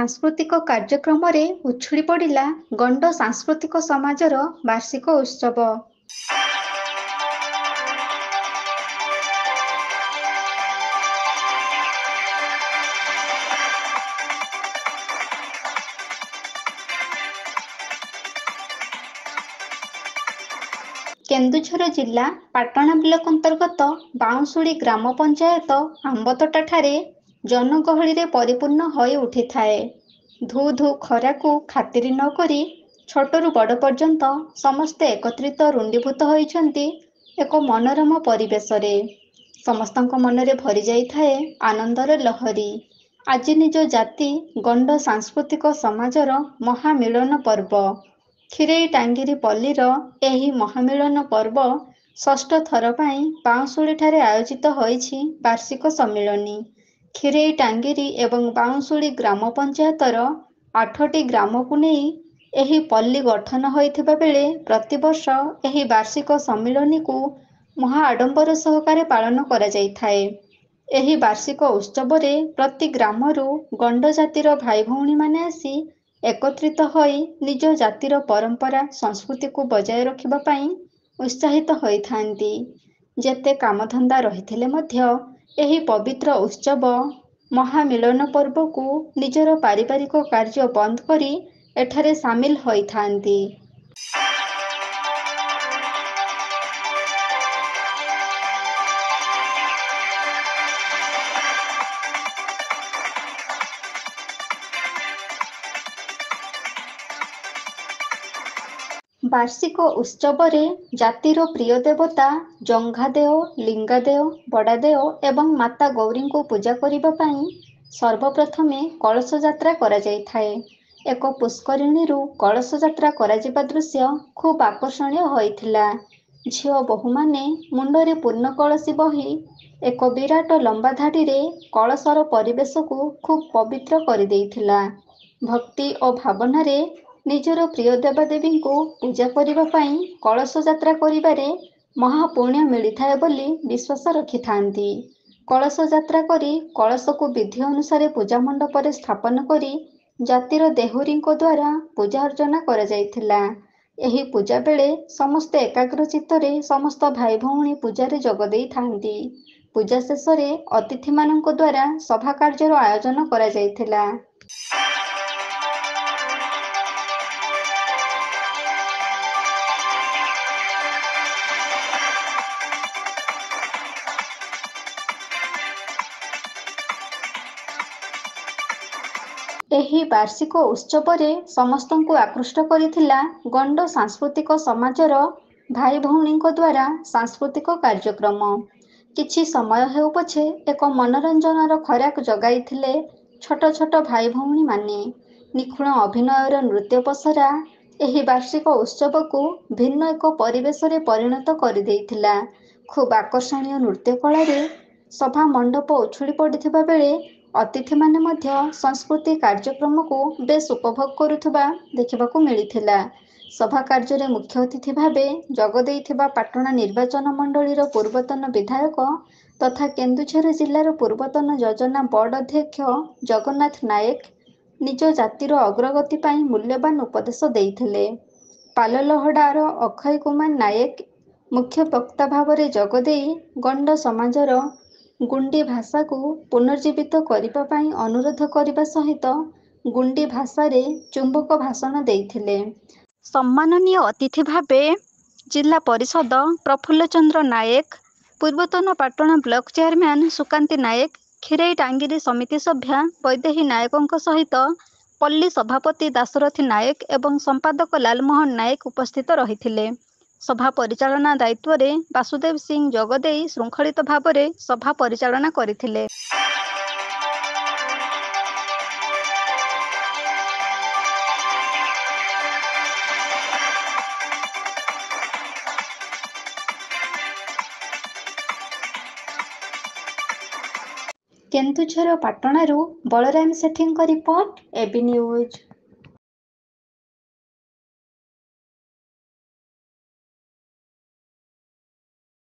ସାଂସ୍କୃତିକ କାର୍ଯ୍ୟକ୍ରମରେ ଉଛୁଳି ପଡ଼ିଲା ଗଣ୍ଡ ସାଂସ୍କୃତିକ ସମାଜର ବାର୍ଷିକ ଉତ୍ସବ। କେନ୍ଦୁଝର ଜିଲ୍ଲା ପାଟଣା ବ୍ଲକ ଅନ୍ତର୍ଗତ ବାଉଁଶୁଳି ଗ୍ରାମ ପଞ୍ଚାୟତ ଆମ୍ବତୋଟାଠାରେ ଜନଗହଳିରେ ପରିପୂର୍ଣ୍ଣ ହୋଇ ଉଠିଥାଏ। ଧୁ ଧୁ ଖରାକୁ ଖାତିର ନ କରି ଛୋଟରୁ ବଡ଼ ପର୍ଯ୍ୟନ୍ତ ସମସ୍ତେ ଏକତ୍ରିତ ରୁଣ୍ଡୀଭୂତ ହୋଇଛନ୍ତି ଏକ ମନୋରମ ପରିବେଶରେ। ସମସ୍ତଙ୍କ ମନରେ ଭରି ଯାଇଥାଏ ଆନନ୍ଦର ଲହରୀ। ଆଜି ନିଜ ଜାତି ଗଣ୍ଡ ସାଂସ୍କୃତିକ ସମାଜର ମହାମିଳନ ପର୍ବ। ଖିରେଇ ଟାଙ୍ଗିରି ପଲ୍ଲୀର ଏହି ମହାମିଳନ ପର୍ବ ଷଷ୍ଠ ଥର ପାଇଁ ବାଉଁଶୁଳିଠାରେ ଆୟୋଜିତ ହୋଇଛି ବାର୍ଷିକ ସମ୍ମିଳନୀ। ଖିରେଇ ଟାଙ୍ଗିରି ଏବଂ ବାଉଁଶୁଳି ଗ୍ରାମ ପଞ୍ଚାୟତର 8ଟି ଗ୍ରାମକୁ ନେଇ ଏହି ପଲ୍ଲୀ ଗଠନ ହୋଇଥିବା ବେଳେ ପ୍ରତିବର୍ଷ ଏହି ବାର୍ଷିକ ସମ୍ମିଳନୀକୁ ମହା ଆଡମ୍ବର ସହକାରେ ପାଳନ କରାଯାଇଥାଏ। ଏହି ବାର୍ଷିକ ଉତ୍ସବରେ ପ୍ରତି ଗ୍ରାମରୁ ଗଣ୍ଡ ଜାତିର ଭାଇ ଭଉଣୀମାନେ ଆସି ଏକତ୍ରିତ ହୋଇ ନିଜ ଜାତିର ପରମ୍ପରା ସଂସ୍କୃତିକୁ ବଜାୟ ରଖିବା ପାଇଁ ଉତ୍ସାହିତ ହୋଇଥାନ୍ତି। ଯେତେ କାମଧନ୍ଦା ରହିଥିଲେ ମଧ୍ୟ ଏହି ପବିତ୍ର ଉତ୍ସବ ମହାମିଳନ ପର୍ବକୁ ନିଜର ପାରିବାରିକ କାର୍ଯ୍ୟ ବନ୍ଦ କରି ଏଠାରେ ସାମିଲ ହୋଇଥାନ୍ତି। ବାର୍ଷିକ ଉତ୍ସବରେ ଜାତିର ପ୍ରିୟ ଦେବତା ଜଙ୍ଘାଦେଓ, ଲିଙ୍ଗାଦେଓ, ବଡ଼ାଦେଓ ଏବଂ ମାତା ଗୌରୀଙ୍କୁ ପୂଜା କରିବା ପାଇଁ ସର୍ବପ୍ରଥମେ କଳସ ଯାତ୍ରା କରାଯାଇଥାଏ। ଏକ ପୁଷ୍କରିଣୀରୁ କଳସ ଯାତ୍ରା କରାଯିବା ଦୃଶ୍ୟ ଖୁବ୍ ଆକର୍ଷଣୀୟ ହୋଇଥିଲା। ଝିଅ ବୋହୂମାନେ ମୁଣ୍ଡରେ ପୂର୍ଣ୍ଣ କଳସୀ ବହି ଏକ ବିରାଟ ଲମ୍ବା ଧାଡ଼ିରେ କଳସର ପରିବେଶକୁ ଖୁବ୍ ପବିତ୍ର କରିଦେଇଥିଲା। ଭକ୍ତି ଓ ଭାବନାରେ ନିଜର ପ୍ରିୟ ଦେବାଦେବୀଙ୍କୁ ପୂଜା କରିବା ପାଇଁ କଳସ ଯାତ୍ରା କରିବାରେ ମହାପୁଣ୍ୟ ମିଳିଥାଏ ବୋଲି ବିଶ୍ୱାସ ରଖିଥାନ୍ତି। କଳସ ଯାତ୍ରା କରି କଳସକୁ ବିଧି ଅନୁସାରେ ପୂଜା ମଣ୍ଡପରେ ସ୍ଥାପନ କରି ଜାତିର ଦେହୁରୀଙ୍କ ଦ୍ୱାରା ପୂଜା ଅର୍ଚ୍ଚନା କରାଯାଇଥିଲା। ଏହି ପୂଜା ବେଳେ ସମସ୍ତେ ଏକାଗ୍ର ଚିତ୍ତରେ ସମସ୍ତ ଭାଇ ଭଉଣୀ ପୂଜାରେ ଯୋଗ ଦେଇଥାନ୍ତି। ପୂଜା ଶେଷରେ ଅତିଥିମାନଙ୍କ ଦ୍ୱାରା ସଭା କାର୍ଯ୍ୟର ଆୟୋଜନ କରାଯାଇଥିଲା। ଏହି ବାର୍ଷିକ ଉତ୍ସବରେ ସମସ୍ତଙ୍କୁ ଆକୃଷ୍ଟ କରିଥିଲା ଗଣ୍ଡ ସାଂସ୍କୃତିକ ସମାଜର ଭାଇ ଭଉଣୀଙ୍କ ଦ୍ୱାରା ସାଂସ୍କୃତିକ କାର୍ଯ୍ୟକ୍ରମ। କିଛି ସମୟ ହେଉ ପଛେ ଏକ ମନୋରଞ୍ଜନର ଖୋରାକ ଯୋଗାଇଥିଲେ ଛୋଟ ଛୋଟ ଭାଇ ଭଉଣୀମାନେ। ନିଖୁଣ ଅଭିନୟର ନୃତ୍ୟ ପସରା ଏହି ବାର୍ଷିକ ଉତ୍ସବକୁ ଭିନ୍ନ ଏକ ପରିବେଶରେ ପରିଣତ କରିଦେଇଥିଲା। ଖୁବ୍ ଆକର୍ଷଣୀୟ ନୃତ୍ୟ କଳାରେ ସଭା ମଣ୍ଡପ ଉଛୁଳି ପଡ଼ିଥିବା ବେଳେ ଅତିଥିମାନେ ମଧ୍ୟ ସଂସ୍କୃତି କାର୍ଯ୍ୟକ୍ରମକୁ ବେଶ୍ ଉପଭୋଗ କରୁଥିବା ଦେଖିବାକୁ ମିଳିଥିଲା। ସଭା କାର୍ଯ୍ୟରେ ମୁଖ୍ୟ ଅତିଥି ଭାବେ ଯୋଗ ଦେଇଥିବା ପାଟଣା ନିର୍ବାଚନ ମଣ୍ଡଳୀର ପୂର୍ବତନ ବିଧାୟକ ତଥା କେନ୍ଦୁଝର ଜିଲ୍ଲାର ପୂର୍ବତନ ଯୋଜନା ବୋର୍ଡ ଅଧ୍ୟକ୍ଷ ଜଗନ୍ନାଥ ନାୟକ ନିଜ ଜାତିର ଅଗ୍ରଗତି ପାଇଁ ମୂଲ୍ୟବାନ ଉପଦେଶ ଦେଇଥିଲେ। ପାଲଲହଡ଼ାର ଅକ୍ଷୟ କୁମାର ନାୟକ ମୁଖ୍ୟ ବକ୍ତା ଭାବରେ ଯୋଗ ଦେଇ ଗଣ୍ଡ ସମାଜର ଗୁଣ୍ଡି ଭାଷାକୁ ପୁନର୍ଜୀବିତ କରିବା ପାଇଁ ଅନୁରୋଧ କରିବା ସହିତ ଗୁଣ୍ଡି ଭାଷାରେ ଚୁମ୍ବକ ଭାଷଣ ଦେଇଥିଲେ। ସମ୍ମାନନୀୟ ଅତିଥି ଭାବେ ଜିଲ୍ଲା ପରିଷଦ ପ୍ରଫୁଲ୍ଲ ଚନ୍ଦ୍ର ନାୟକ, ପୂର୍ବତନ ପାଟଣା ବ୍ଲକ ଚେୟାରମ୍ୟାନ ସୁକାନ୍ତି ନାୟକ, ଖିରେଇ ଟାଙ୍ଗିରି ସମିତି ସଭ୍ୟା ବୈଦେହୀ ନାୟକଙ୍କ ସହିତ ପଲ୍ଲୀ ସଭାପତି ଦାଶରଥୀ ନାୟକ ଏବଂ ସମ୍ପାଦକ ଲାଲମୋହନ ନାୟକ ଉପସ୍ଥିତ ରହିଥିଲେ। ସଭା ପରିଚାଳନା ଦାୟିତ୍ୱରେ ବାସୁଦେବ ସିଂ ଯୋଗ ଦେଇ ଶୃଙ୍ଖଳିତ ଭାବରେ ସଭା ପରିଚାଳନା କରିଥିଲେ। କେନ୍ଦୁଝର ପାଟଣାରୁ ବଳରାମ ସେଠୀଙ୍କ ରିପୋର୍ଟ, এবি ନ୍ୟୁଜ।